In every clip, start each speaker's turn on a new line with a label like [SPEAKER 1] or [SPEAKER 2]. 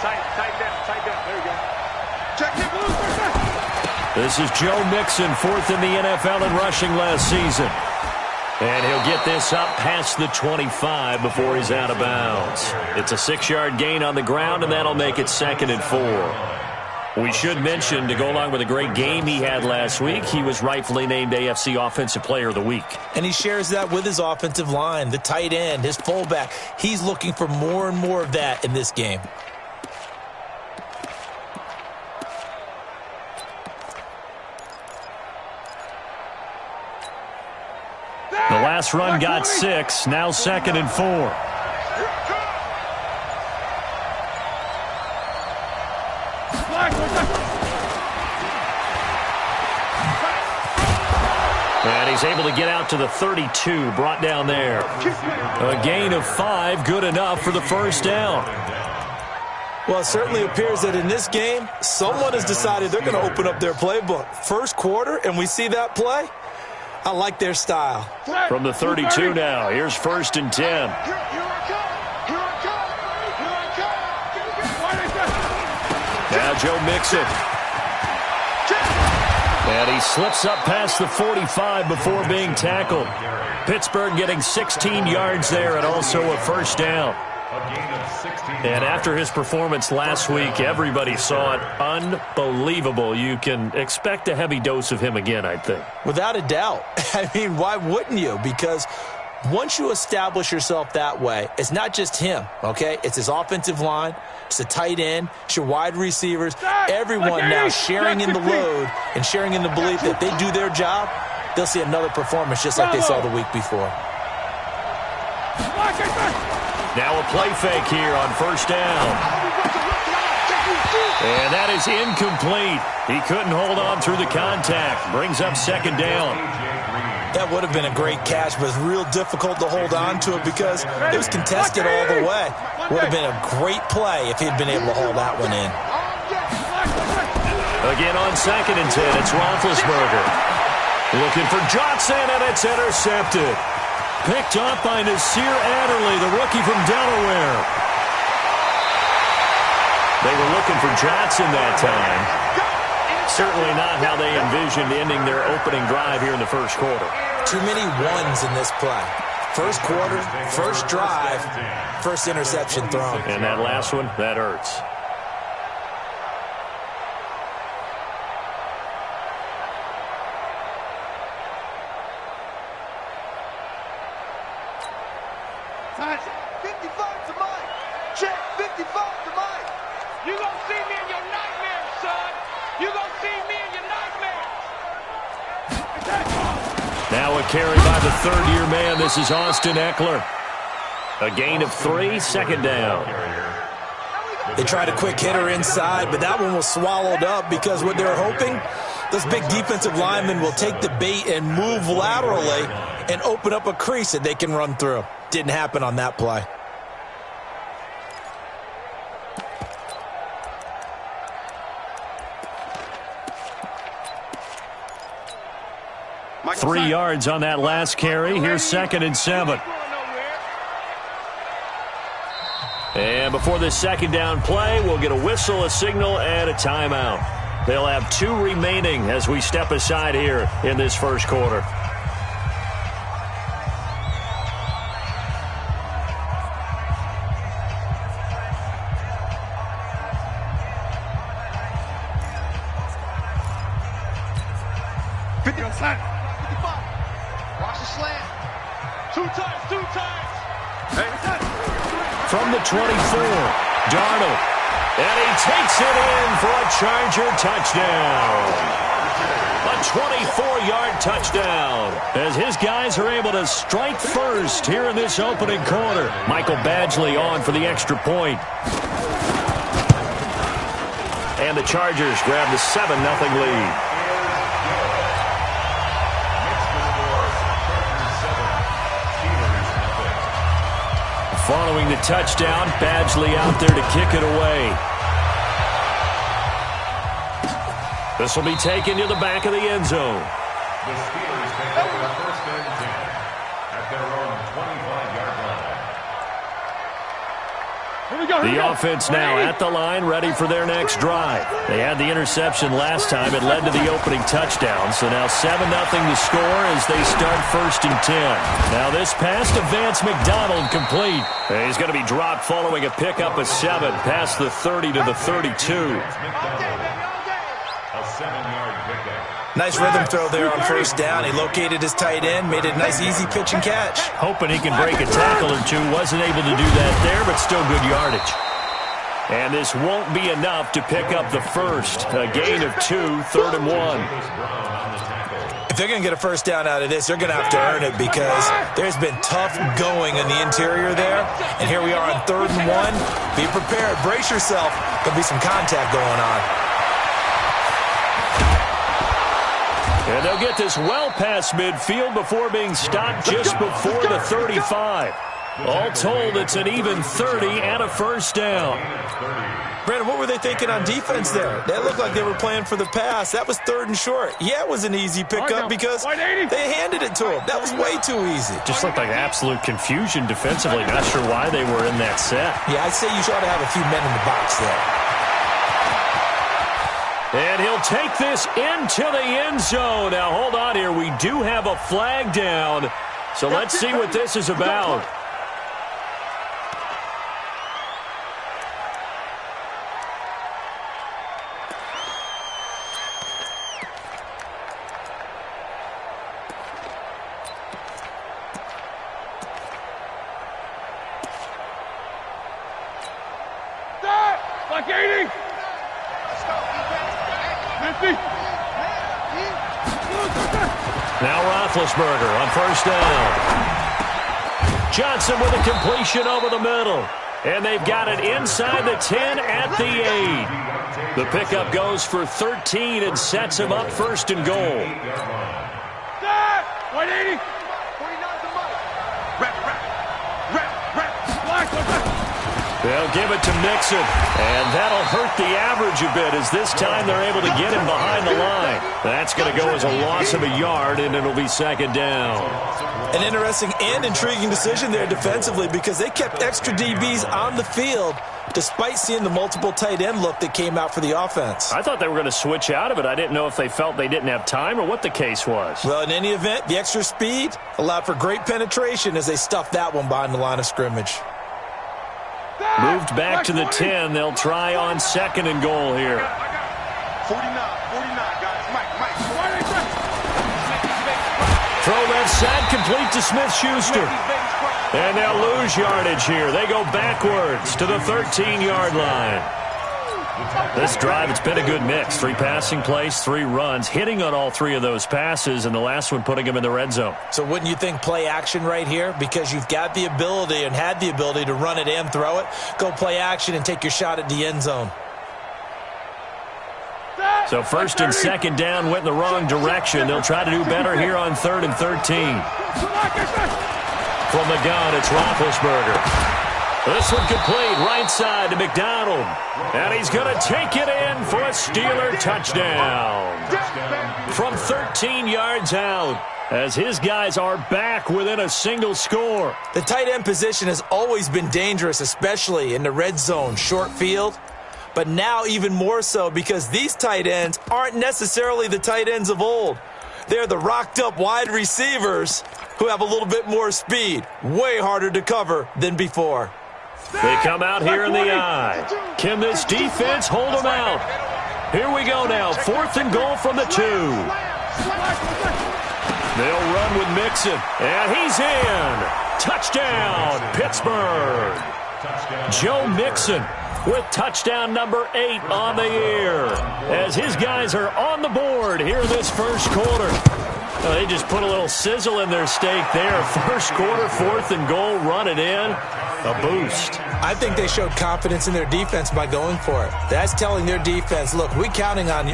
[SPEAKER 1] Tight down. There you go. Check it, blue.
[SPEAKER 2] This is Joe Mixon, 4th in the NFL in rushing last season. And he'll get this up past the 25 before he's out of bounds. It's a 6-yard gain on the ground, and that'll make it 2nd and 4. We should mention, to go along with a great game he had last week, he was rightfully named AFC Offensive Player of the Week.
[SPEAKER 3] And he shares that with his offensive line, the tight end, his fullback. He's looking for more and more of that in this game.
[SPEAKER 2] The last run got 6, now 2nd and 4. And he's able to get out to the 32, brought down there. A gain of 5, good enough for the first down.
[SPEAKER 3] Well, it certainly appears that in this game, someone has decided they're going to open up their playbook. First quarter, and we see that play. I like their style.
[SPEAKER 2] From the 32 now, here's 1st and 10. Now Joe Mixon. And he slips up past the 45 before being tackled. Pittsburgh getting 16 yards there and also a first down. And after his performance last week, everybody saw it. Unbelievable. You can expect a heavy dose of him again, I think.
[SPEAKER 3] Without a doubt. I mean, why wouldn't you? Because once you establish yourself that way, it's not just him, okay? It's his offensive line, it's the tight end, it's your wide receivers, everyone now sharing in the load and sharing in the belief that if they do their job, they'll see another performance just like they saw the week before.
[SPEAKER 2] Now a play fake here on first down. And that is incomplete. He couldn't hold on through the contact. Brings up 2nd down.
[SPEAKER 3] That would have been a great catch, but it's real difficult to hold on to it because it was contested all the way. Would have been a great play if he'd been able to hold that one in.
[SPEAKER 2] Again on 2nd and 10, it's Roethlisberger. Looking for Johnson, and it's intercepted. Picked up by Nasir Adderley, the rookie from Delaware. They were looking for Johnson that time. Certainly not how they envisioned ending their opening drive here in the first quarter.
[SPEAKER 3] Too many ones in this play. First quarter, first drive, first interception thrown.
[SPEAKER 2] And that last one, that hurts. Now a carry by the 3rd-year man. This is Austin Eckler. A gain of 3, 2nd down.
[SPEAKER 3] They tried a quick hitter inside, but that one was swallowed up because what they're hoping, those big defensive linemen will take the bait and move laterally and open up a crease that they can run through. Didn't happen on that play.
[SPEAKER 2] 3 yards on that last carry. Here's 2nd and 7. And before this 2nd down play, we'll get a whistle, a signal, and a timeout. They'll have 2 remaining as we step aside here in this first quarter. From the 24, Darnold. And he takes it in for a Charger touchdown. A 24-yard touchdown as his guys are able to strike first here in this opening quarter. Michael Badgley on for the extra point. And the Chargers grab the 7-0 lead. Following the touchdown, Badgley out there to kick it away. This will be taken to the back of the end zone.
[SPEAKER 4] The Steelers take over 1st and 10 at their own 25-yard
[SPEAKER 2] The offense now at the line, ready for their next drive. They had the interception last time. It led to the opening touchdown. So now 7-0 to score as they start 1st and 10. Now this pass to Vance McDonald complete. He's going to be dropped following a pickup of 7 past the 30 to the 32.
[SPEAKER 4] A 7-yard pickup.
[SPEAKER 3] Nice rhythm throw there on 1st down. He located his tight end, made it a nice easy pitch and catch.
[SPEAKER 2] Hoping he can break a tackle or two. Wasn't able to do that there, but still good yardage. And this won't be enough to pick up the first. A gain of 2, 3rd and 1.
[SPEAKER 3] If they're going to get a 1st down out of this, they're going to have to earn it because there's been tough going in the interior there. And here we are on 3rd and 1. Be prepared. Brace yourself. There'll be some contact going on.
[SPEAKER 2] And they'll get this well past midfield before being stopped just before the 35. All told, it's an even 30 and a 1st down.
[SPEAKER 3] Brandon, what were they thinking on defense there? They looked like they were playing for the pass. That was 3rd and short. Yeah, it was an easy pickup because they handed it to him. That was way too easy.
[SPEAKER 2] Just looked like absolute confusion defensively. Not sure why they were in that set.
[SPEAKER 3] Yeah, I'd say you ought to have a few men in the box there.
[SPEAKER 2] And he'll take this into the end zone. Now, hold on here. We do have a flag down. So let's see what this is about.
[SPEAKER 1] Like 80.
[SPEAKER 2] Now Roethlisberger on 1st down. Johnson with a completion over the middle. And they've got it inside the 10 at the 8. The pickup goes for 13 and sets him up 1st and goal.
[SPEAKER 1] 180.
[SPEAKER 2] They'll give it to Mixon, and that'll hurt the average a bit as this time they're able to get him behind the line. That's going to go as a loss of a yard, and it'll be 2nd down.
[SPEAKER 3] An interesting and intriguing decision there defensively because they kept extra DBs on the field despite seeing the multiple tight end look that came out for the offense.
[SPEAKER 2] I thought they were going to switch out of it. I didn't know if they felt they didn't have time or what the case was.
[SPEAKER 3] Well, in any event, the extra speed allowed for great penetration as they stuffed that one behind the line of scrimmage.
[SPEAKER 2] Moved back to the 10. They'll try on 2nd and goal here.
[SPEAKER 1] 49, guys. Mike.
[SPEAKER 2] Throw left side, complete to Smith-Schuster. And they'll lose yardage here. They go backwards to the 13-yard line. This drive, it's been a good mix. 3 passing plays, 3 runs, hitting on all 3 of those passes, and the last one putting them in the red zone.
[SPEAKER 3] So wouldn't you think play action right here? Because you've got the ability and had the ability to run it and throw it. Go play action and take your shot at the end zone.
[SPEAKER 2] So 1st and 2nd down went in the wrong direction. They'll try to do better here on 3rd and 13. From the gun, it's Roethlisberger. This one complete, right side to McDonald. And he's going to take it in for a Steeler touchdown. From 13 yards out, as his guys are back within a single score.
[SPEAKER 3] The tight end position has always been dangerous, especially in the red zone, short field. But now even more so because these tight ends aren't necessarily the tight ends of old. They're the rocked-up wide receivers who have a little bit more speed. Way harder to cover than before.
[SPEAKER 2] They come out here in the eye. Can this defense hold them out? Here we go now. 4th and goal from the 2. They'll run with Mixon. And he's in. Touchdown, Pittsburgh. Joe Mixon with touchdown number 8 on the year. As his guys are on the board here this 1st quarter. They just put a little sizzle in their steak there. 1st quarter, 4th and goal, run it in. A boost.
[SPEAKER 3] I think they showed confidence in their defense by going for it. That's telling their defense, look, we're counting on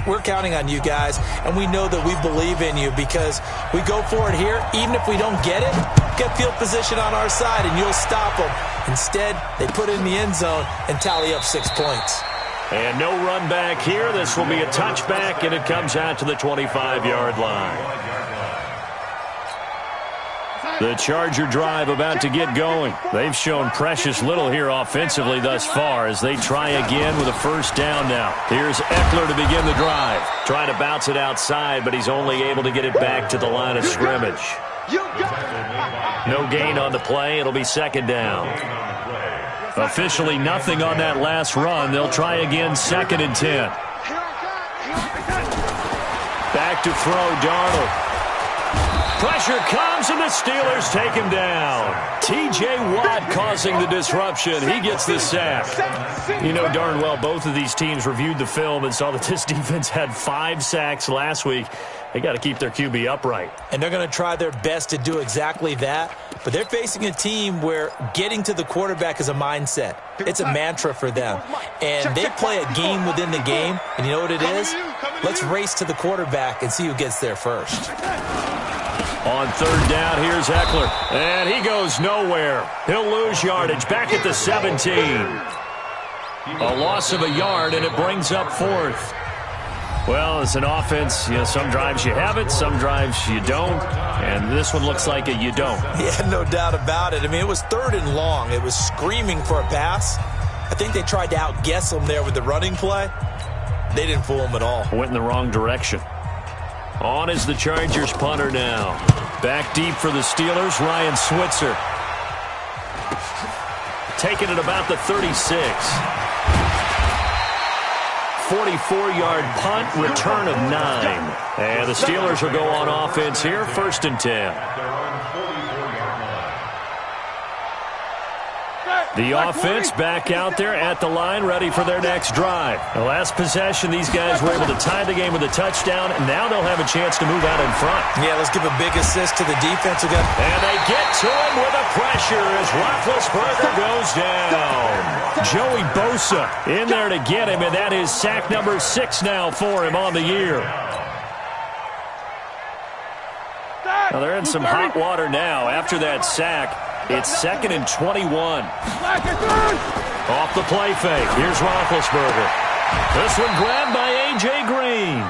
[SPEAKER 3] you guys, and we know that we believe in you because we go for it here. Even if we don't get it, get field position on our side, and you'll stop them. Instead, they put it in the end zone and tally up 6 points.
[SPEAKER 2] And no run back here. This will be a touchback, and it comes out to the 25-yard line. The Charger drive about to get going. They've shown precious little here offensively thus far as they try again with a first down now. Here's Eckler to begin the drive. Trying to bounce it outside, but he's only able to get it back to the line of scrimmage. No gain on the play. It'll be second down. Officially nothing on that last run. They'll try again, 2nd and 10. Back to throw, Darnold. Pressure comes, and the Steelers take him down. T.J. Watt causing the disruption. He gets the sack. You know darn well both of these teams reviewed the film and saw that this defense had 5 sacks last week. They got to keep their QB upright.
[SPEAKER 3] And they're going to try their best to do exactly that. But they're facing a team where getting to the quarterback is a mindset. It's a mantra for them. And they play a game within the game. And you know what it is? Let's race to the quarterback and see who gets there first.
[SPEAKER 2] On 3rd down, here's Eckler. And he goes nowhere. He'll lose yardage back at the 17. A loss of a yard, and it brings up 4th. Well, as an offense, some drives you have it, some drives you don't. And this one looks like a you don't.
[SPEAKER 3] Yeah, no doubt about it. I mean, it was 3rd and long. It was screaming for a pass. I think they tried to outguess him there with the running play. They didn't fool him at all.
[SPEAKER 2] Went in the wrong direction. On is the Chargers punter now. Back deep for the Steelers, Ryan Switzer. Taking it about the 36. 44-yard punt, return of 9. And the Steelers will go on offense here, 1st and 10. The offense back out there at the line, ready for their next drive. The last possession, these guys were able to tie the game with a touchdown, and now they'll have a chance to move out in front.
[SPEAKER 3] Yeah, let's give a big assist to the defense again.
[SPEAKER 2] And they get to him with a pressure as Roethlisberger goes down. Joey Bosa in there to get him, and that is sack number 6 now for him on the year. Now they're in some hot water now after that sack. It's 2nd and 21. Off the play fake. Here's Roethlisberger. This one grabbed by A.J. Green.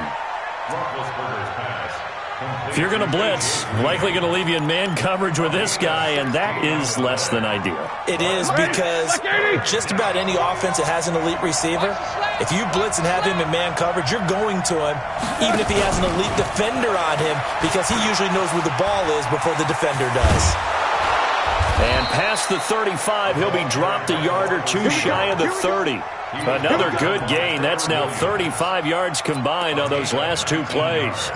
[SPEAKER 2] If you're going to blitz, likely going to leave you in man coverage with this guy, and that is less than ideal.
[SPEAKER 3] It is, because just about any offense that has an elite receiver, if you blitz and have him in man coverage, you're going to him, even if he has an elite defender on him, because he usually knows where the ball is before the defender does.
[SPEAKER 2] And past the 35, he'll be dropped a yard or 2 shy of the 30. Another good gain. That's now 35 yards combined on those last 2 plays.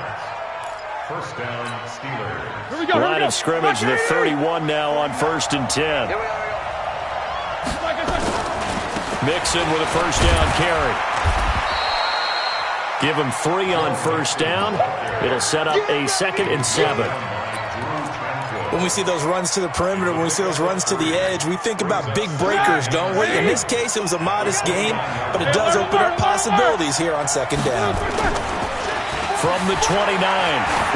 [SPEAKER 4] First down, Steelers.
[SPEAKER 2] Line of scrimmage, the 31 now on 1st and 10. Mixon with a first down carry. Give him 3 on first down. It'll set up a 2nd and 7.
[SPEAKER 3] When we see those runs to the perimeter, when we see those runs to the edge, we think about big breakers, don't we? In this case, it was a modest game, but it does open up possibilities here on 2nd down.
[SPEAKER 2] From the 29,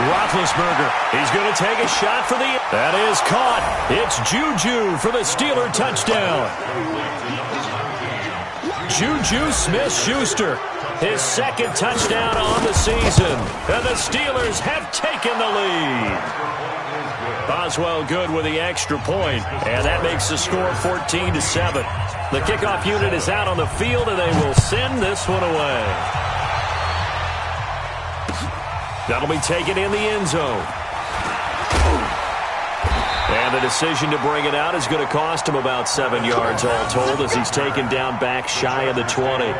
[SPEAKER 2] Roethlisberger. He's going to take a shot for the... That is caught. It's Juju for the Steeler touchdown. Juju Smith-Schuster, his 2nd touchdown on the season. And the Steelers have taken the lead. Boswell good with the extra point, and that makes the score 14-7. The kickoff unit is out on the field, and they will send this one away. That'll be taken in the end zone. And the decision to bring it out is going to cost him about 7 yards all told as he's taken down back shy of the 20.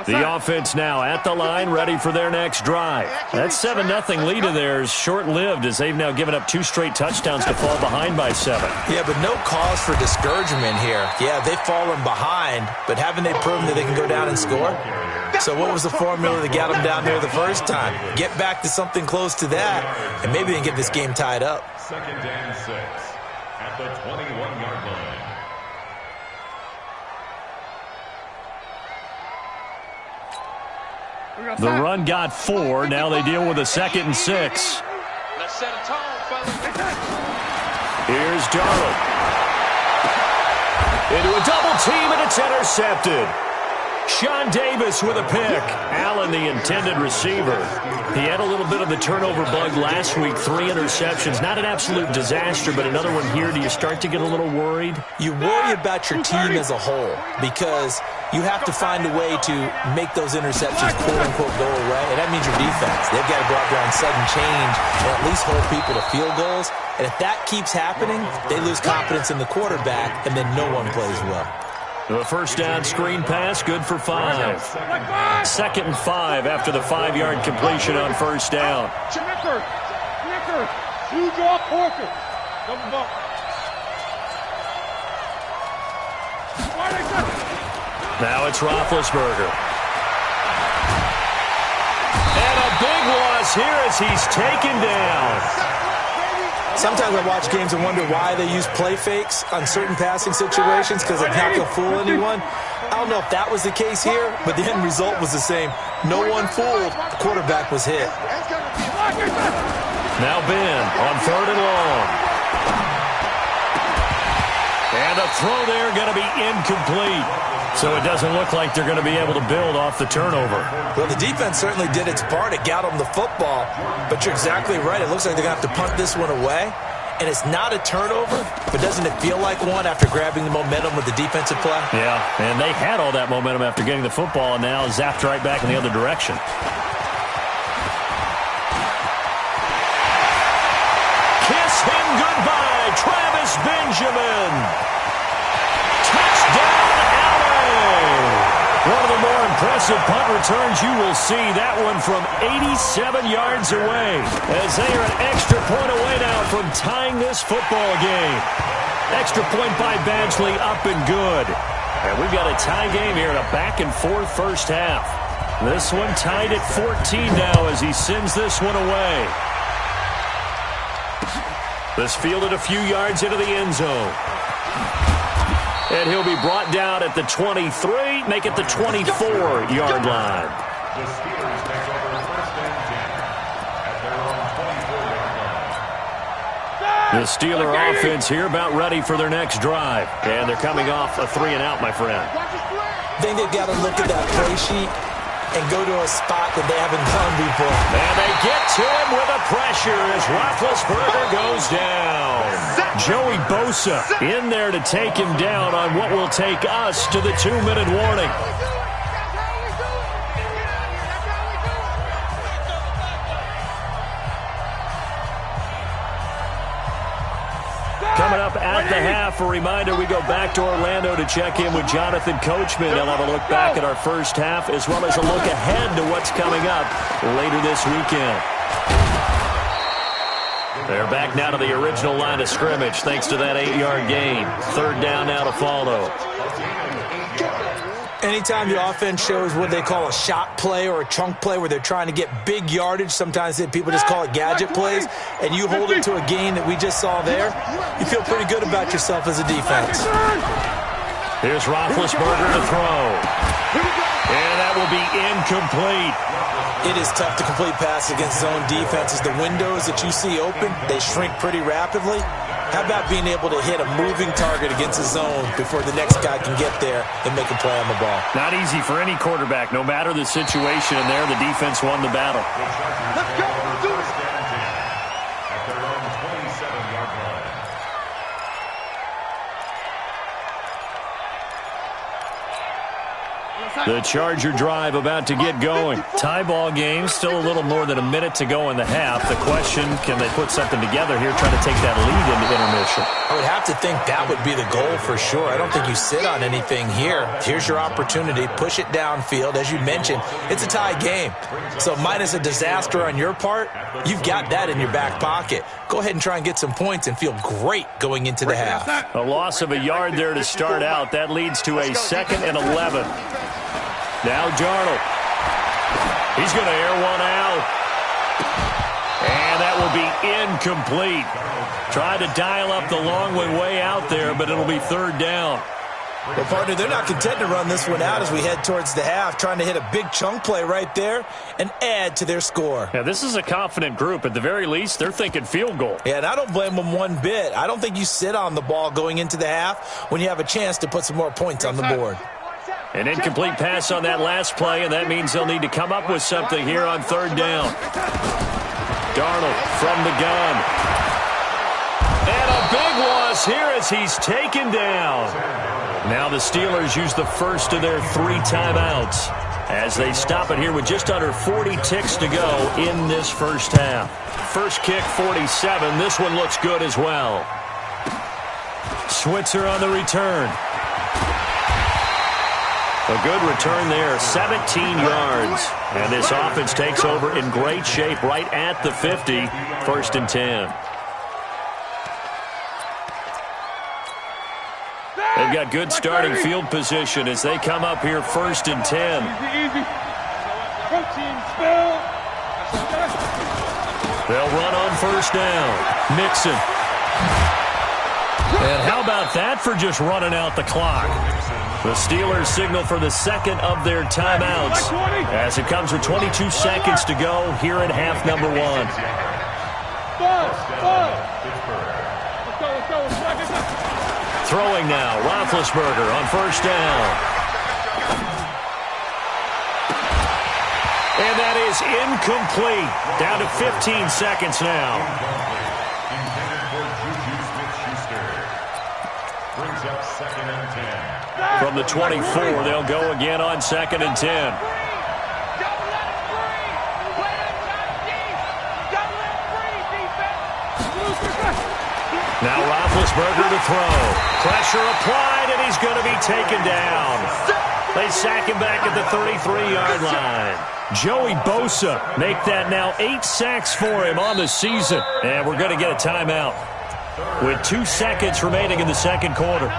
[SPEAKER 2] The offense now at the line, ready for their next drive. That 7-0 lead of theirs short-lived as they've now given up 2 straight touchdowns to fall behind by 7.
[SPEAKER 3] Yeah, but no cause for discouragement here. Yeah, they've fallen behind, but haven't they proven that they can go down and score? So what was the formula that got them down there the first time? Get back to something close to that, and maybe they can get this game tied up.
[SPEAKER 4] 2nd and 6 at the 21-yard line.
[SPEAKER 2] The run got 4. Now they deal with a 2nd and 6.
[SPEAKER 1] Let's set a tone, fellas.
[SPEAKER 2] Here's Darnold. Into a double team, and it's intercepted. Sean Davis with a pick. Allen, the intended receiver. He had a little bit of the turnover bug last week. 3 interceptions. Not an absolute disaster, but another one here. Do you start to get a little worried?
[SPEAKER 3] You worry about your team as a whole because you have to find a way to make those interceptions, quote-unquote, go away. And that means your defense. They've got to go out there on sudden change and at least hold people to field goals. And if that keeps happening, they lose confidence in the quarterback, and then no one plays well.
[SPEAKER 2] The first down screen pass, good for 5. 2nd and 5 after the 5-yard completion on first down.
[SPEAKER 1] Checker. Huge off Porker. Double bump.
[SPEAKER 2] Now it's Roethlisberger. And a big loss here as he's taken down.
[SPEAKER 3] Sometimes I watch games and wonder why they use play fakes on certain passing situations because it's not going to fool anyone. I don't know if that was the case here, but the end result was the same. No one fooled. The quarterback was hit.
[SPEAKER 2] Now Ben on 3rd and long. And a throw there going to be incomplete. So it doesn't look like they're going to be able to build off the turnover.
[SPEAKER 3] Well, the defense certainly did its part. It got them the football. But you're exactly right. It looks like they're going to have to punt this one away. And it's not a turnover, but doesn't it feel like one after grabbing the momentum with the defensive play?
[SPEAKER 2] Yeah, and they had all that momentum after getting the football and now zapped right back in the other direction. Kiss him goodbye, Travis Benjamin. Touchdown, Allen. One of the more impressive punt returns you will see. That one from 87 yards away. As they are an extra point away now from tying this football game. Extra point by Badgley, up and good. And we've got a tie game here in a back-and-forth first half. This one tied at 14 now as he sends this one away. This fielded a few yards into the end zone. And he'll be brought down at the 23, make it the 24-yard line.
[SPEAKER 4] The Steelers take over 1st and 10 at their own 24-yard line.
[SPEAKER 2] The Steeler offense here about ready for their next drive. And they're coming off a 3-and-out, my friend.
[SPEAKER 3] I think they've got to look at that play sheet and go to a spot that they haven't done before.
[SPEAKER 2] And they get to him with a pressure as Roethlisberger goes down. Joey Bosa in there to take him down on what will take us to the 2-minute warning. Coming up at the half, a reminder, we go back to Orlando to check in with Jonathan Coachman. They'll have a look back at our first half as well as a look ahead to what's coming up later this weekend. They're back now to the original line of scrimmage thanks to that 8-yard gain. 3rd down now to follow.
[SPEAKER 3] Anytime the offense shows what they call a shot play or a chunk play where they're trying to get big yardage, sometimes people just call it gadget plays, and you hold it to a gain that we just saw there, you feel pretty good about yourself as a defense.
[SPEAKER 2] Here's Roethlisberger to throw. And that will be incomplete.
[SPEAKER 3] It is tough to complete passes against zone defenses. The windows that you see open, they shrink pretty rapidly. How about being able to hit a moving target against a zone before the next guy can get there and make a play on the ball?
[SPEAKER 2] Not easy for any quarterback, no matter the situation, and there the defense won the battle.
[SPEAKER 1] Let's go. Do it.
[SPEAKER 4] At their own 27-yard line.
[SPEAKER 2] The Charger drive about to get going. Tie ball game, still a little more than a minute to go in the half. The question, can they put something together here, trying to take that lead into intermission?
[SPEAKER 3] I would have to think that would be the goal for sure. I don't think you sit on anything here. Here's your opportunity. Push it downfield. As you mentioned, it's a tie game. So minus a disaster on your part, you've got that in your back pocket. Go ahead and try and get some points and feel great going into the half.
[SPEAKER 2] A loss of a yard there to start out. That leads to a 2nd and 11. Now Darnold. He's going to air one out. And that will be incomplete. Tried to dial up the long one way out there, but it'll be 3rd down.
[SPEAKER 3] Well, partner, they're not content to run this one out as we head towards the half, trying to hit a big chunk play right there and add to their score.
[SPEAKER 2] Yeah, this is a confident group. At the very least, they're thinking field goal.
[SPEAKER 3] Yeah, and I don't blame them one bit. I don't think you sit on the ball going into the half when you have a chance to put some more points on the board.
[SPEAKER 2] An incomplete pass on that last play, and that means they'll need to come up with something here on third down. Darnold from the gun. And a big loss here as he's taken down. Now the Steelers use the first of their 3 timeouts as they stop it here with just under 40 ticks to go in this first half. First kick, 47. This one looks good as well. Switzer on the return. A good return there, 17 yards. And this offense takes over in great shape right at the 50, first and 10. They've got good starting field position as they come up here first and 10.
[SPEAKER 1] Easy. Protein spill.
[SPEAKER 2] They'll run on first down. Mixon. And how about that for just running out the clock? The Steelers signal for the second of their timeouts as it comes with 22 seconds to go here at half number 1.
[SPEAKER 1] Let's go.
[SPEAKER 2] Throwing now, Roethlisberger on first down. And that is incomplete. Down to 15 seconds now.
[SPEAKER 4] Brings up second and 10.
[SPEAKER 2] From the 24, they'll go again on second and 10. Now Roethlisberger to throw. Pressure applied, and he's going to be taken down. They sack him back at the 33-yard line. Joey Bosa make that now 8 sacks for him on the season. And we're going to get a timeout with 2 seconds remaining in the second quarter.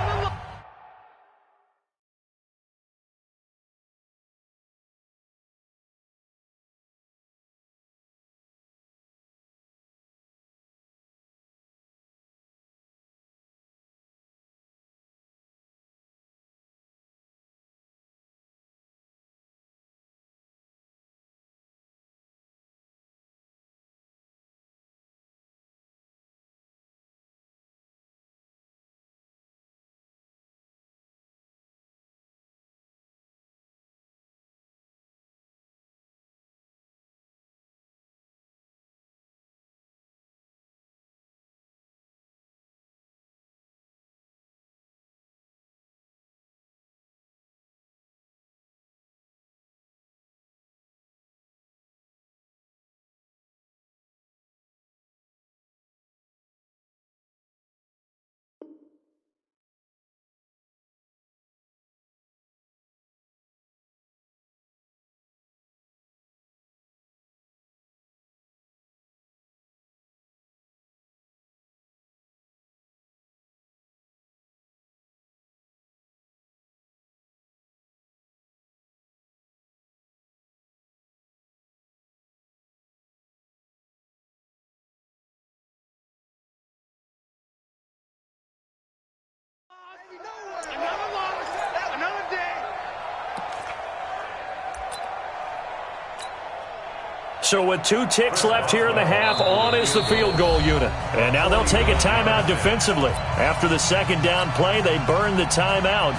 [SPEAKER 2] So with 2 ticks left here in the half, on is the field goal unit. And now they'll take a timeout defensively. After the second down play, they burn the timeout,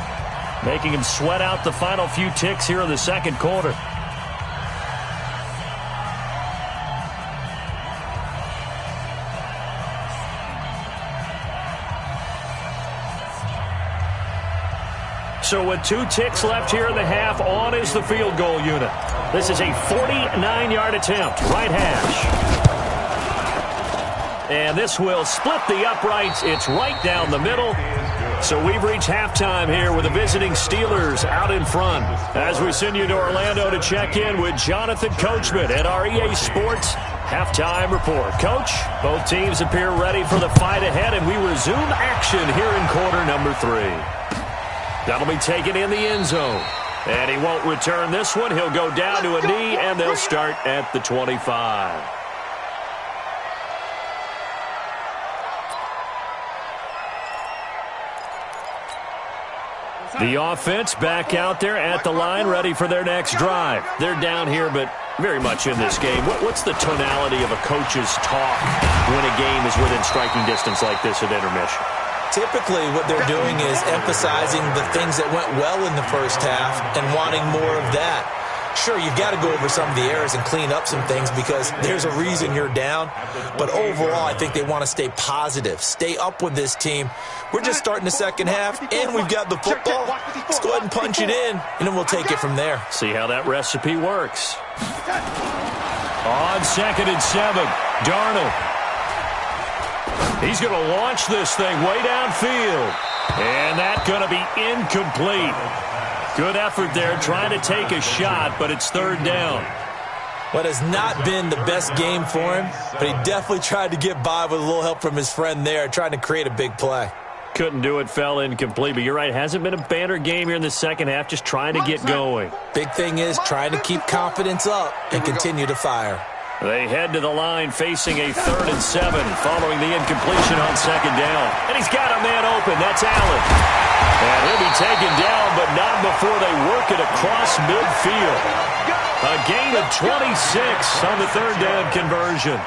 [SPEAKER 2] making them sweat out the final few ticks here in the second quarter. So with 2 ticks left here in the half, on is the field goal unit. This is a 49-yard attempt, right hash. And this will split the uprights. It's right down the middle. So we've reached halftime here with the visiting Steelers out in front. As we send you to Orlando to check in with Jonathan Coachman at our EA Sports Halftime Report. Coach, both teams appear ready for the fight ahead, and we resume action here in quarter number 3. That'll be taken in the end zone. And he won't return this one. He'll go down to a knee, and they'll start at the 25. The offense back out there at the line, ready for their next drive. They're down here, but very much in this game. What's the tonality of a coach's talk when a game is within striking distance like this at intermission?
[SPEAKER 3] Typically, what they're doing is emphasizing the things that went well in the first half and wanting more of that. Sure, you've got to go over some of the errors and clean up some things because there's a reason you're down. But overall, I think they want to stay positive, stay up with this team. We're just starting the second half, and we've got the football. Let's go ahead and punch it in, and then we'll take it from there.
[SPEAKER 2] See how that recipe works. On 2nd and 7, Darnold. He's going to launch this thing way downfield. And that's going to be incomplete. Good effort there, trying to take a shot, but it's 3rd down.
[SPEAKER 3] What has not been the best game for him, but he definitely tried to get by with a little help from his friend there, trying to create a big play.
[SPEAKER 2] Couldn't do it, fell incomplete, but you're right, hasn't been a banner game here in the second half, just trying to get going.
[SPEAKER 3] Big thing is trying to keep confidence up and continue to fire.
[SPEAKER 2] They head to the line facing a 3rd and 7 following the incompletion on 2nd down. And he's got a man open. That's Allen. And he'll be taken down, but not before they work it across midfield. A gain of 26 on the 3rd down conversion.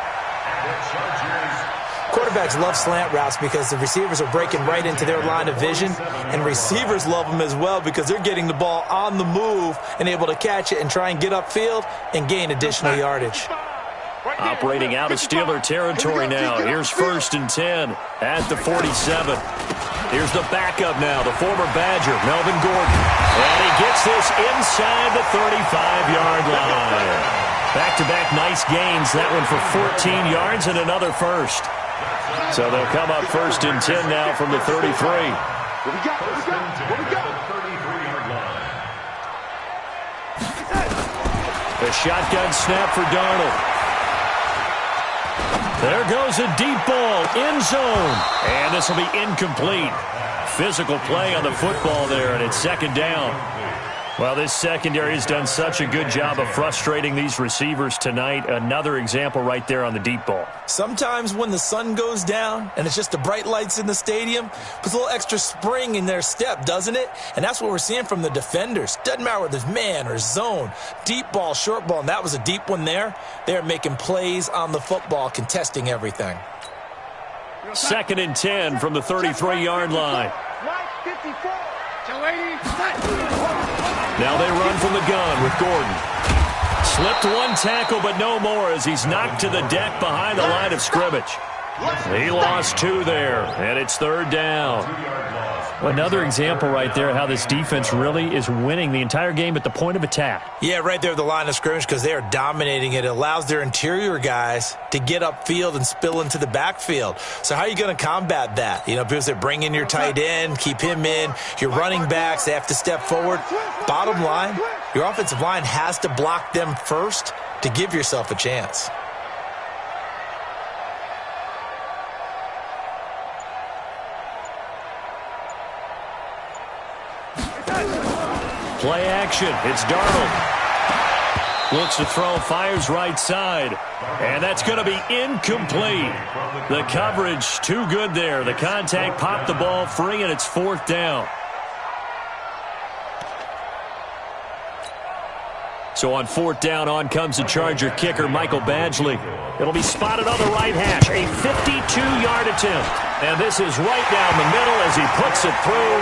[SPEAKER 3] Quarterbacks love slant routes because the receivers are breaking right into their line of vision, and receivers love them as well because they're getting the ball on the move and able to catch it and try and get upfield and gain additional yardage.
[SPEAKER 2] Operating out of Steeler territory now. Here's 1st and 10 at the 47. Here's the backup now, the former Badger, Melvin Gordon. And he gets this inside the 35-yard line. Back-to-back nice gains. That one for 14 yards and another first. So they'll come up 1st and 10 now from the 33.
[SPEAKER 1] What we got?
[SPEAKER 2] The shotgun snap for Darnold. There goes a deep ball, end zone. And this will be incomplete. Physical play on the football there, and it's 2nd down. Well, this secondary has done such a good job of frustrating these receivers tonight. Another example right there on the deep ball.
[SPEAKER 3] Sometimes when the sun goes down and it's just the bright lights in the stadium, puts a little extra spring in their step, doesn't it? And that's what we're seeing from the defenders. Doesn't matter whether it's man or zone, deep ball, short ball, and that was a deep one there. They're making plays on the football, contesting everything.
[SPEAKER 2] 2nd and 10 from the 33-yard line. Now they run from the gun with Gordon. Slipped one tackle, but no more as he's knocked to the deck behind the line of scrimmage. He lost 2 there, and it's 3rd down. Another example right there how this defense really is winning the entire game at the point of attack.
[SPEAKER 3] Yeah, right there at the line of scrimmage because they are dominating it. It allows their interior guys to get upfield and spill into the backfield. So how are you going to combat that? You know, because they bring in your tight end, keep him in. Your running backs, they have to step forward. Bottom line, your offensive line has to block them first to give yourself a chance.
[SPEAKER 2] Play action. It's Darnold. Looks to throw, fires right side. And that's going to be incomplete. The coverage too good there. The contact popped the ball free, and it's 4th down. So on 4th down, on comes the Charger kicker, Michael Badgley. It'll be spotted on the right hash. A 52-yard attempt. And this is right down the middle as he puts it through.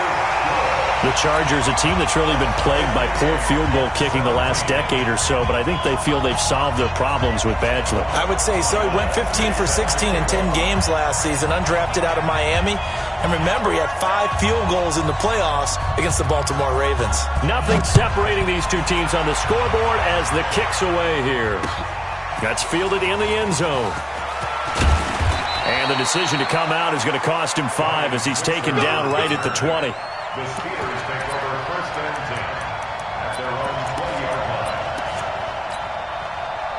[SPEAKER 2] The Chargers, a team that's really been plagued by poor field goal kicking the last decade or so, but I think they feel they've solved their problems with Badgley.
[SPEAKER 3] I would say so. He went 15 for 16 in 10 games last season, undrafted out of Miami. And remember, he had 5 field goals in the playoffs against the Baltimore Ravens.
[SPEAKER 2] Nothing separating these two teams on the scoreboard as the kick's away here. That's fielded in the end zone. And the decision to come out is going to cost him 5 as he's taken down right at the 20.
[SPEAKER 4] The Steelers take over 1st and 10 at their own 20-yard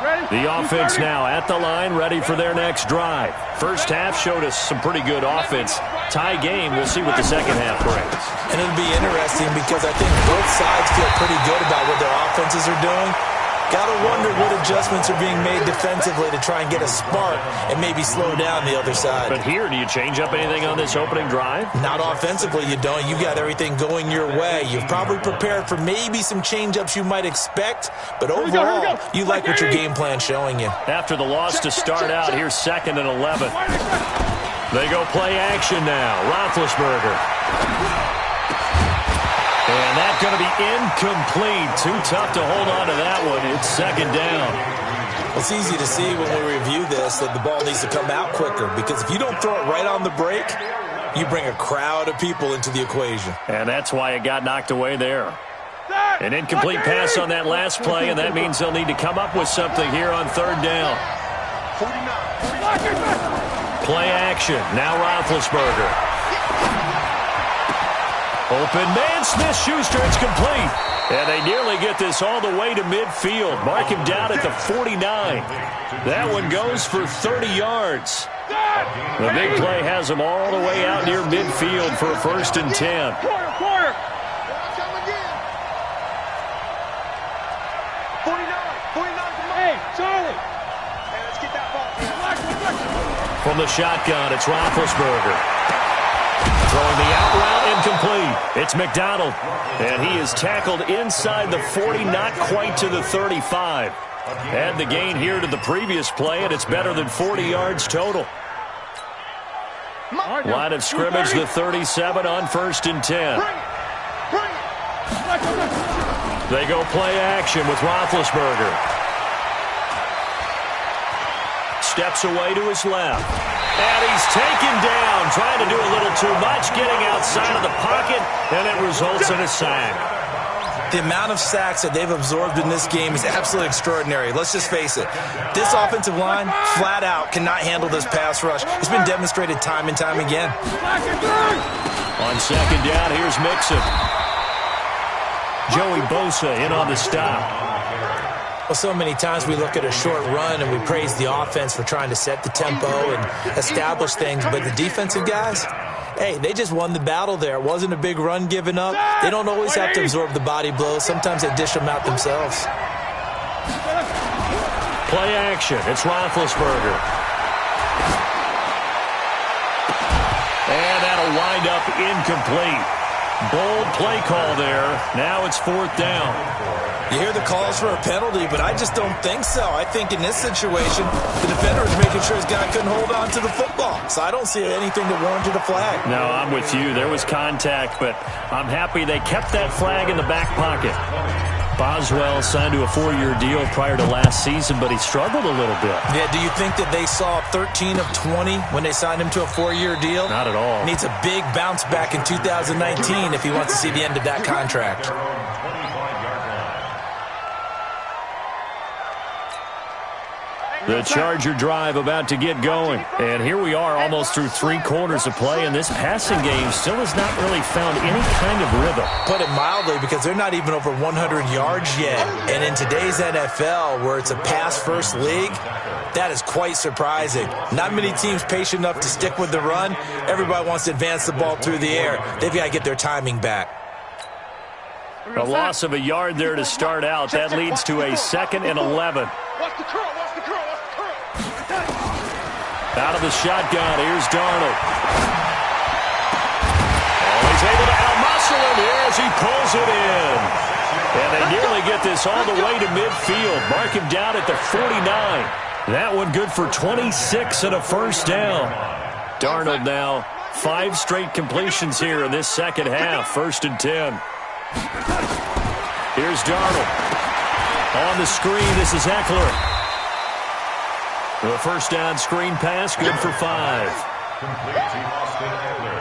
[SPEAKER 4] line.
[SPEAKER 2] The offense now at the line, ready for their next drive. First half showed us some pretty good offense. Tie game, we'll see what the second half brings.
[SPEAKER 3] And it'll be interesting because I think both sides feel pretty good about what their offenses are doing. Gotta wonder what adjustments are being made defensively to try and get a spark and maybe slow down the other side.
[SPEAKER 2] But here, do you change up anything on this opening drive?
[SPEAKER 3] Not offensively, you don't. You got everything going your way. You've probably prepared for maybe some change-ups you might expect, but overall, you like what your game plan's showing you.
[SPEAKER 2] After the loss to start out, here's 2nd and 11. They go play action now. Roethlisberger. And that's going to be incomplete. Too tough to hold on to that one. It's 2nd down.
[SPEAKER 3] It's easy to see when we review this that the ball needs to come out quicker, because if you don't throw it right on the break, you bring a crowd of people into the equation.
[SPEAKER 2] And that's why it got knocked away there. An incomplete pass on that last play, and that means they'll need to come up with something here on 3rd down. Play action. Now Roethlisberger. Open man, Smith-Schuster, it's complete. And they nearly get this all the way to midfield. Mark him down at the 49. That one goes for 30 yards. The big play has them all the way out near midfield for a 1st and 10.
[SPEAKER 1] Quarter. 49. Hey, Charlie. Hey, let's get that ball.
[SPEAKER 2] From the shotgun, it's Roethlisberger. Throwing the out route, incomplete. It's McDonald. And he is tackled inside the 40, not quite to the 35. Add the gain here to the previous play, and it's better than 40 yards total. Line of scrimmage, the 37 on 1st and 10. They go play action with Roethlisberger. Steps away to his left. And he's taken down, trying to do a little too much, getting outside of the pocket, and it results in a sack.
[SPEAKER 3] The amount of sacks that they've absorbed in this game is absolutely extraordinary. Let's just face it. This offensive line, flat out, cannot handle this pass rush. It's been demonstrated time and time again.
[SPEAKER 2] On 2nd down, here's Mixon. Joey Bosa in on the stop.
[SPEAKER 3] Well, so many times we look at a short run and we praise the offense for trying to set the tempo and establish things, but the defensive guys, hey, they just won the battle there. It wasn't a big run given up. They don't always have to absorb the body blows. Sometimes they dish them out themselves.
[SPEAKER 2] Play action. It's Roethlisberger. And that'll wind up incomplete. Bold play call there. Now it's 4th down.
[SPEAKER 3] You hear the calls for a penalty, but I just don't think so. I think in this situation, the defender is making sure his guy couldn't hold on to the football. So I don't see anything that warranted a flag.
[SPEAKER 2] No, I'm with you. There was contact, but I'm happy they kept that flag in the back pocket. Boswell signed to a 4-year deal prior to last season, but he struggled a little bit.
[SPEAKER 3] Yeah, do you think that they saw 13 of 20 when they signed him to a 4-year deal?
[SPEAKER 2] Not at all.
[SPEAKER 3] Needs a big bounce back in 2019 if he wants to see the end of that contract.
[SPEAKER 2] The Charger drive about to get going. And here we are almost through 3 quarters of play, and this passing game still has not really found any kind of rhythm.
[SPEAKER 3] Put it mildly, because they're not even over 100 yards yet. And in today's NFL, where it's a pass-first league, that is quite surprising. Not many teams patient enough to stick with the run. Everybody wants to advance the ball through the air. They've got to get their timing back.
[SPEAKER 2] A loss of a yard there to start out. That leads to a 2nd and 11.
[SPEAKER 1] Watch the curl.
[SPEAKER 2] Out of the shotgun, here's Darnold. Oh, he's able to outmuscle him here as he pulls it in. And they nearly get this all the way to midfield. Mark him down at the 49. That one good for 26 and a 1st down. Darnold now 5 straight completions here in this second half. 1st and 10. Here's Darnold. On the screen, this is Eckler. The 1st down screen pass, good for 5.
[SPEAKER 4] Complete to Austin Eckler.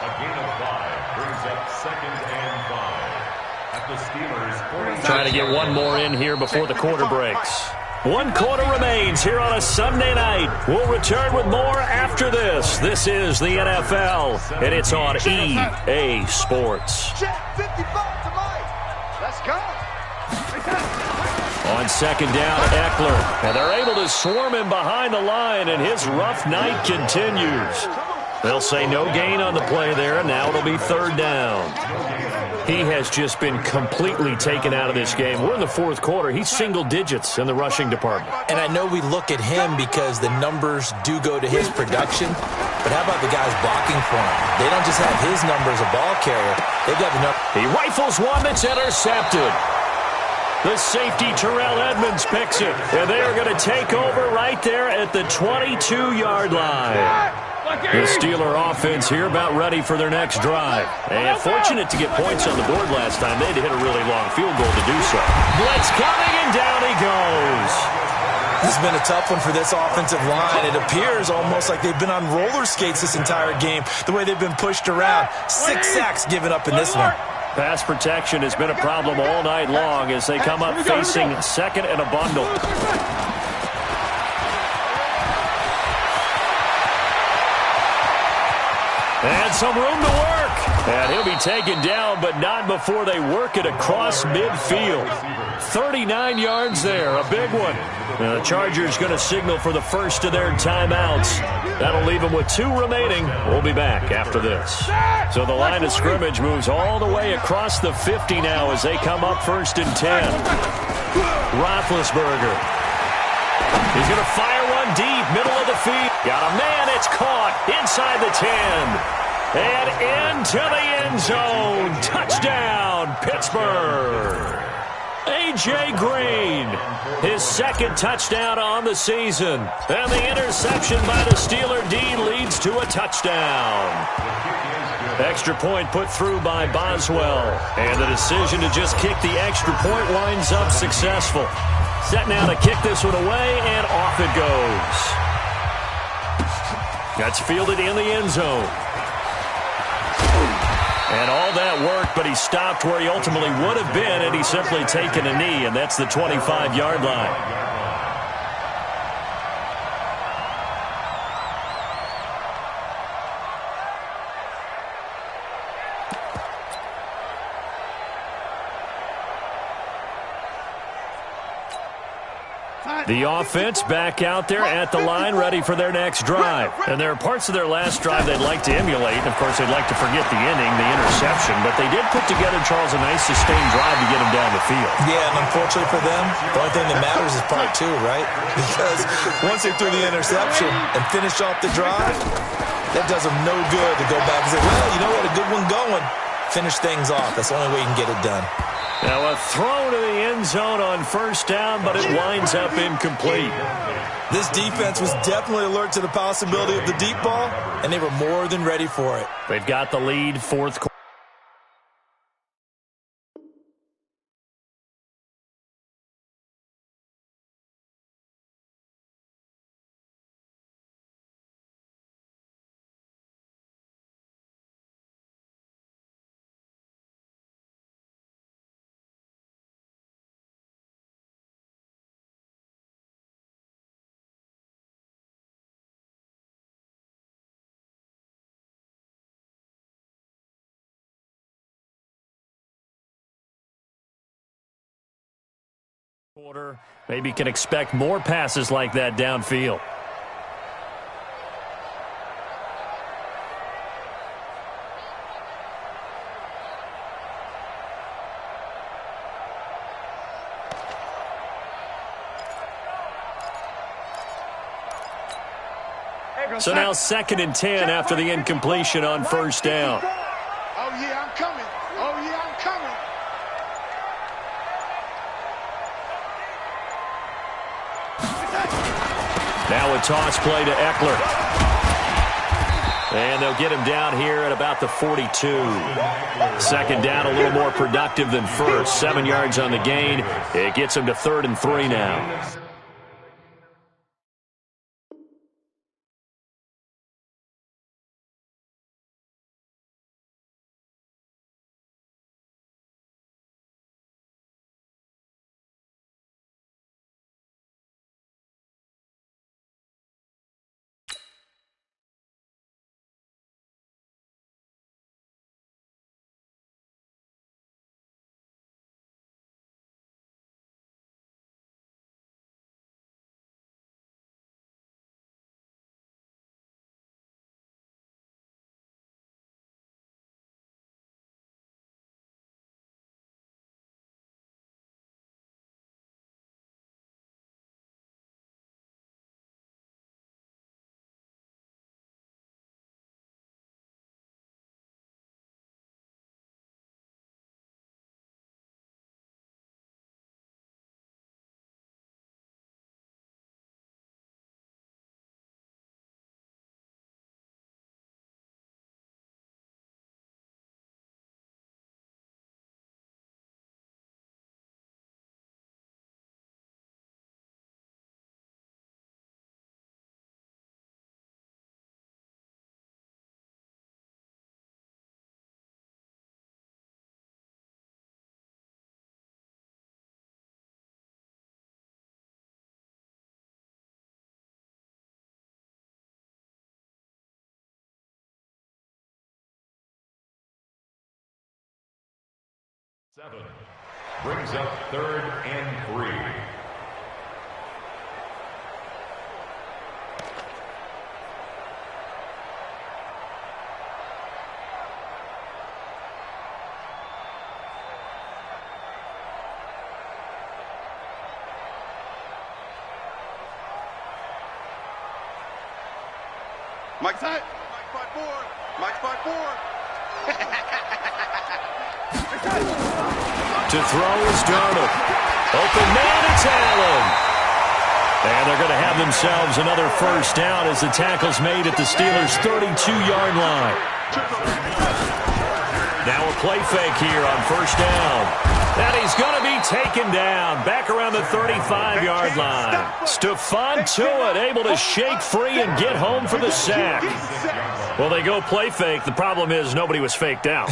[SPEAKER 4] A gain of 5 brings up 2nd and 5. At the Steelers' 40.
[SPEAKER 2] Trying to get one more in here before the quarter breaks. 1 quarter remains here on a Sunday night. We'll return with more after this. This is the NFL, and it's on EA Sports.
[SPEAKER 1] Check 55 to Mike. Let's go.
[SPEAKER 2] On 2nd down, Eckler. And they're able to swarm him behind the line, and his rough night continues. They'll say no gain on the play there, and now it'll be 3rd down. He has just been completely taken out of this game. We're in the fourth quarter. He's single digits in the rushing department.
[SPEAKER 3] And I know we look at him because the numbers do go to his production, but how about the guys blocking for him? They don't just have his number as a ball carrier. They've got the number.
[SPEAKER 2] He rifles one that's intercepted. The safety, Terrell Edmonds, picks it. And they are going to take over right there at the 22-yard line. The Steeler offense here about ready for their next drive. And fortunate to get points on the board last time. They had to hit a really long field goal to do so. Blitz coming, and down he goes.
[SPEAKER 3] This has been a tough one for this offensive line. It appears almost like they've been on roller skates this entire game, the way they've been pushed around. 6 sacks given up in this one.
[SPEAKER 2] Pass protection has been a problem all night long as they come up facing second and a bundle. And some room to work. And he'll be taken down, but not before they work it across midfield. 39 yards there, a big one. And the Chargers going to signal for the first of their timeouts. That'll leave them with 2 remaining. We'll be back after this. So the line of scrimmage moves all the way across the 50 now as they come up 1st and 10. Roethlisberger. He's going to fire one deep, middle of the field. Got a man, it's caught inside the 10. And into the end zone. Touchdown, Pittsburgh. A.J. Green, his 2nd touchdown on the season. And the interception by the Steeler D leads to a touchdown. Extra point put through by Boswell. And the decision to just kick the extra point winds up successful. Set now to kick this one away, and off it goes. That's fielded in the end zone. And all that worked, but he stopped where he ultimately would have been had he simply taken a knee, and that's the 25-yard line. The offense back out there at the line, ready for their next drive. And there are parts of their last drive they'd like to emulate. And, of course, they'd like to forget the inning, the interception. But they did put together, Charles, a nice sustained drive to get them down the field.
[SPEAKER 3] Yeah, and unfortunately for them, the only thing that matters is part 2, right? Because once they threw the interception and finished off the drive, that does them no good to go back and say, well, you know what, a good one going. Finish things off. That's the only way you can get it done.
[SPEAKER 2] Now a throw to the end zone on 1st down, but it winds up incomplete.
[SPEAKER 3] This defense was definitely alert to the possibility of the deep ball, and they were more than ready for it.
[SPEAKER 2] They've got the lead, 4th quarter. Maybe can expect more passes like that downfield. So now 2nd and 10 after the incompletion on 1st down.
[SPEAKER 1] Oh, yeah, I'm coming. Oh, yeah, I'm coming.
[SPEAKER 2] Now a toss play to Eckler. And they'll get him down here at about the 42. 2nd down, a little more productive than 1st. 7 yards on the gain. It gets him to 3rd and 3 now.
[SPEAKER 4] 7 brings up 3rd and 3.
[SPEAKER 1] Mike's hot. Mike 5-4. Mike 5-4.
[SPEAKER 2] To throw is Darnold. Open man, it's Allen. And they're going to have themselves another first down as the tackle's made at the Steelers' 32-yard line. Now a play fake here on first down. And he's going to be taken down back around the 35-yard line. Stephon Tuitt able to shake free and get home for the sack. Well, they go play fake. The problem is nobody was faked out.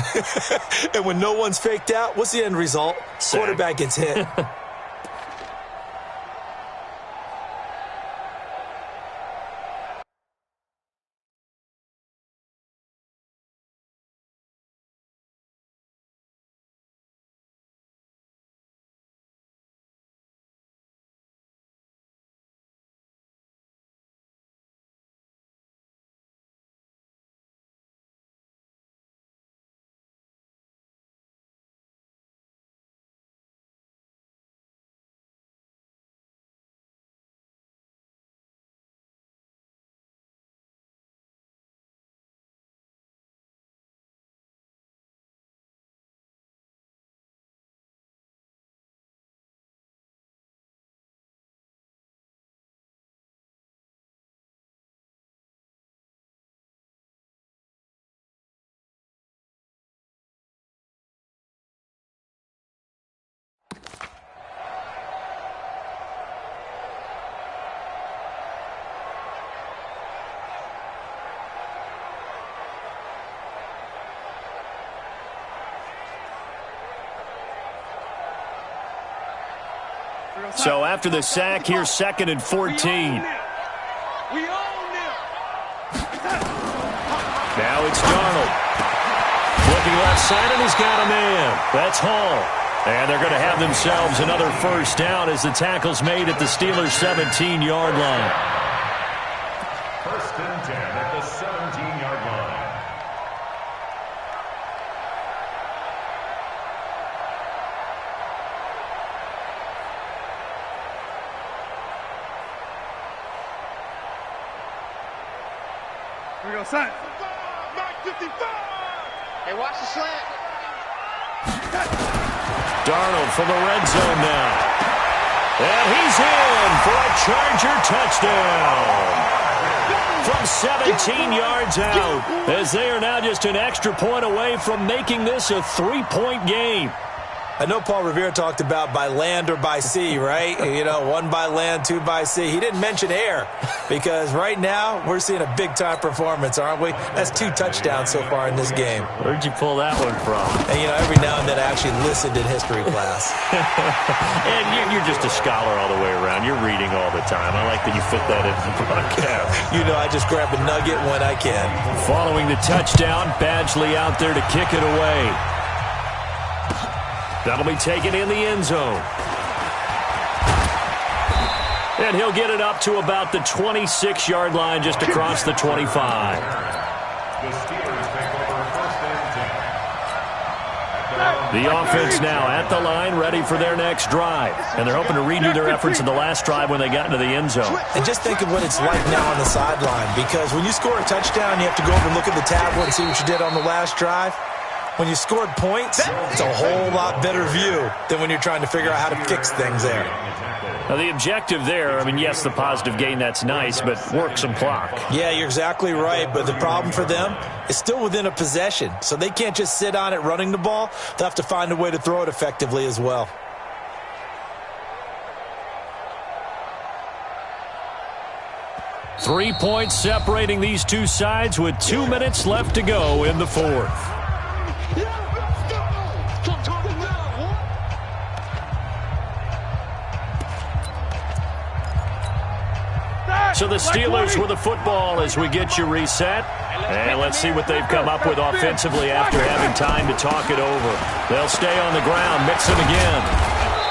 [SPEAKER 3] And when no one's faked out, what's the end result?
[SPEAKER 2] Sack.
[SPEAKER 3] Quarterback gets hit.
[SPEAKER 2] So after the sack, here's 2nd and 14. Now it's Darnold. Looking left side, and he's got a man. That's Hall. And they're going to have themselves another first down as the tackle's made at the Steelers' 17-yard line.
[SPEAKER 4] 1st and 10 at the 17-yard line.
[SPEAKER 1] Here we go, son. Mike 55.
[SPEAKER 5] Hey, watch the slant.
[SPEAKER 2] Darnold from the red zone now. And he's in for a Charger touchdown. From 17 yards out, as they are now just an extra point away from making this a 3-point game.
[SPEAKER 3] I know Paul Revere talked about by land or by sea, right? You know, 1 by land, 2 by sea. He didn't mention air because right now we're seeing a big-time performance, aren't we? That's 2 touchdowns so far in this game.
[SPEAKER 2] Where'd you pull that one from?
[SPEAKER 3] And, you know, every now and then I actually listened in history class.
[SPEAKER 2] And you're just a scholar all the way around. You're reading all the time. I like that you fit that into the broadcast.
[SPEAKER 3] You know, I just grab a nugget when I can.
[SPEAKER 2] Following the touchdown, Badgley out there to kick it away. That'll be taken in the end zone. And he'll get it up to about the 26-yard line just across the 25.
[SPEAKER 4] The Steelers take over 1st and 10.
[SPEAKER 2] The offense now at the line, ready for their next drive. And they're hoping to redo their efforts in the last drive when they got into the end zone.
[SPEAKER 3] And just think of what it's like now on the sideline, because when you score a touchdown, you have to go over and look at the tablet and see what you did on the last drive. When you scored points, it's a whole lot better view than when you're trying to figure out how to fix things there.
[SPEAKER 2] Now, the objective there, I mean, yes, the positive gain, that's nice, but work some clock.
[SPEAKER 3] Yeah, you're exactly right, but the problem for them is still within a possession, so they can't just sit on it running the ball. They'll have to find a way to throw it effectively as well.
[SPEAKER 2] Three points separating these two sides with 2 minutes left to go in the fourth. So the Steelers with the football as we get you reset. And let's see what they've come up with offensively after having time to talk it over. They'll stay on the ground, mix him again.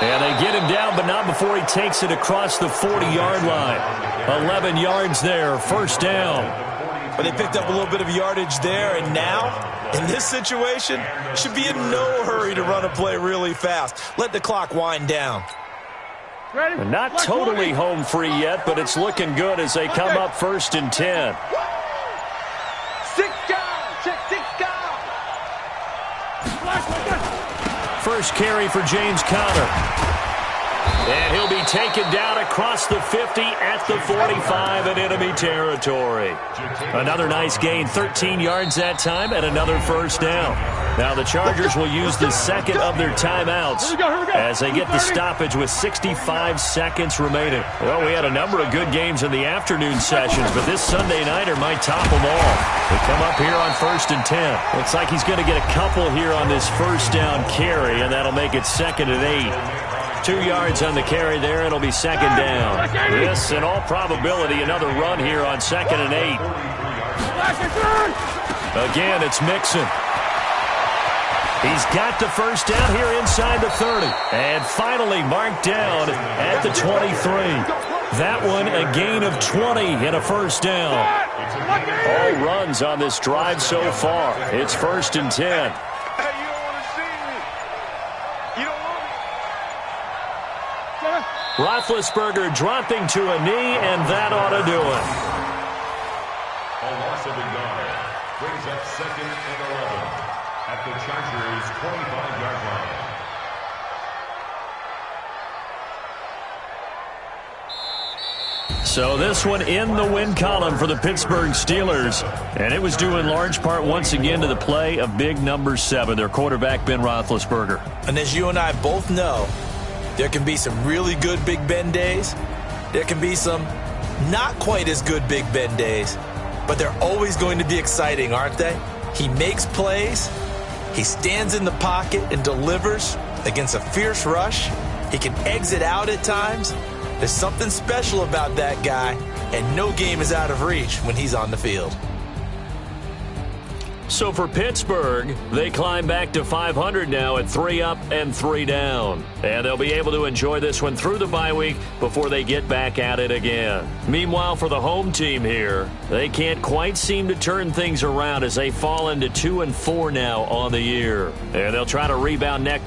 [SPEAKER 2] And they get him down, but not before he takes it across the 40-yard line. 11 yards there, first down.
[SPEAKER 3] But they picked up a little bit of yardage there, and now, in this situation, should be in no hurry to run a play really fast. Let the clock wind down.
[SPEAKER 2] And not totally home free yet, but it's looking good as they come up first and 10.
[SPEAKER 5] 6 down. Check 6 down.
[SPEAKER 2] First carry for James Conner. And he'll be taken down across the 50 at the 45 in enemy territory. Another nice gain, 13 yards that time, and another first down. Now the Chargers will use the second of their timeouts as they get the stoppage with 65 seconds remaining. Well, we had a number of good games in the afternoon sessions, but this Sunday nighter might top them all. They come up here on first and 10. Looks like he's going to get a couple here on this first down carry, and that'll make it second and 8. 2 yards on the carry there. It'll be second down. This, in all probability, another run here on second and 8. Again, it's Mixon. He's got the first down here inside the 30. And finally marked down at the 23. That one a gain of 20 and a first down. All runs on this drive so far. It's first and 10. Roethlisberger dropping to a knee, and that ought to do it.
[SPEAKER 4] A loss of a yard brings up second and 11 at the Chargers' 25-yard line.
[SPEAKER 2] So this one in the win column for the Pittsburgh Steelers, and it was due in large part once again to the play of big number 7, their quarterback Ben Roethlisberger.
[SPEAKER 3] And as you and I both know, there can be some really good Big Ben days. There can be some not quite as good Big Ben days. But they're always going to be exciting, aren't they? He makes plays. He stands in the pocket and delivers against a fierce rush. He can exit out at times. There's something special about that guy, and no game is out of reach when he's on the field.
[SPEAKER 2] So for Pittsburgh, they climb back to 500 now at 3 up and 3 down. And they'll be able to enjoy this one through the bye week before they get back at it again. Meanwhile, for the home team here, they can't quite seem to turn things around as they fall into 2 and 4 now on the year. And they'll try to rebound next.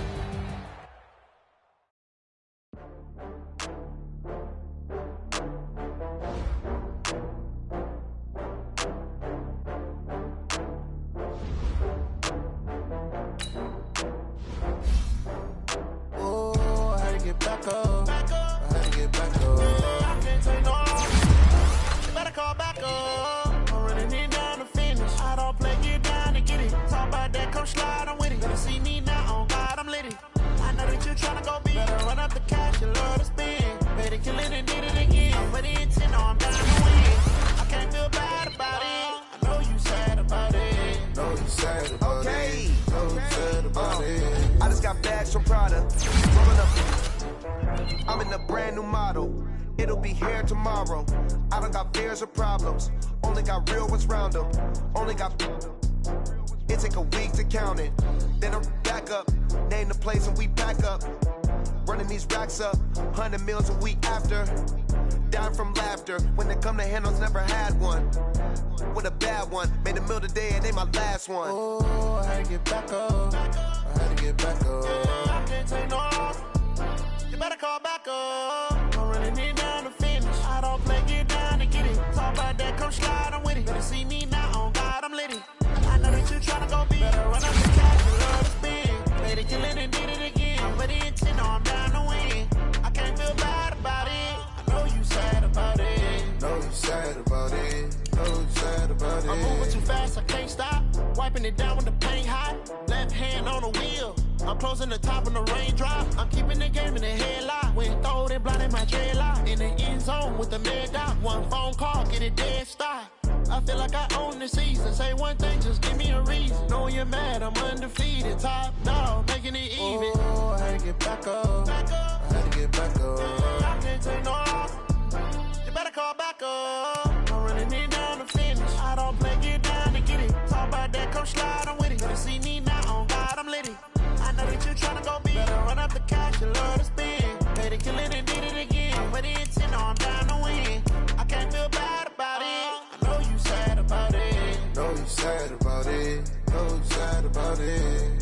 [SPEAKER 6] I'm in a brand new model. It'll be here tomorrow. I don't got fears or problems. Only got real ones round them. Only got... It take a week to count it. Then I back up. Name the place and we back up. Running these racks up. 100 meals a week after. Down from laughter. When they come to handles, never had one. With a bad one. Made a meal today and they my last one. Oh, I had to get back up. I had to get back up. I can't take no off. You better call back up. I'm running it down to finish. I don't play, get down to get it. Talk about that, come slide, I'm with it. Better see me now, on God, I'm litty. I know that you tryna go big. Better run up the cash, you love to spin. Made it, kill it, and did it again. But the intent, no, I'm down to win. I can't feel bad about it. I know you sad about it. Know you sad about it. Know you sad about it. I'm moving too fast, I can't stop. Wiping it down when the paint hot. Left hand on the wheel. I'm closing the top when the raindrop. I'm keeping the game in the headlock. When throwed and blinded my dreadlock. In the end zone with the mad dot. One phone call, get it dead stop. I feel like I own the season. Say one thing, just give me a reason. Knowing you're mad, I'm undefeated. Top dog, making it even. Oh, I had to get back up. I had to get back up. I can't take no off. You better call back up. about it.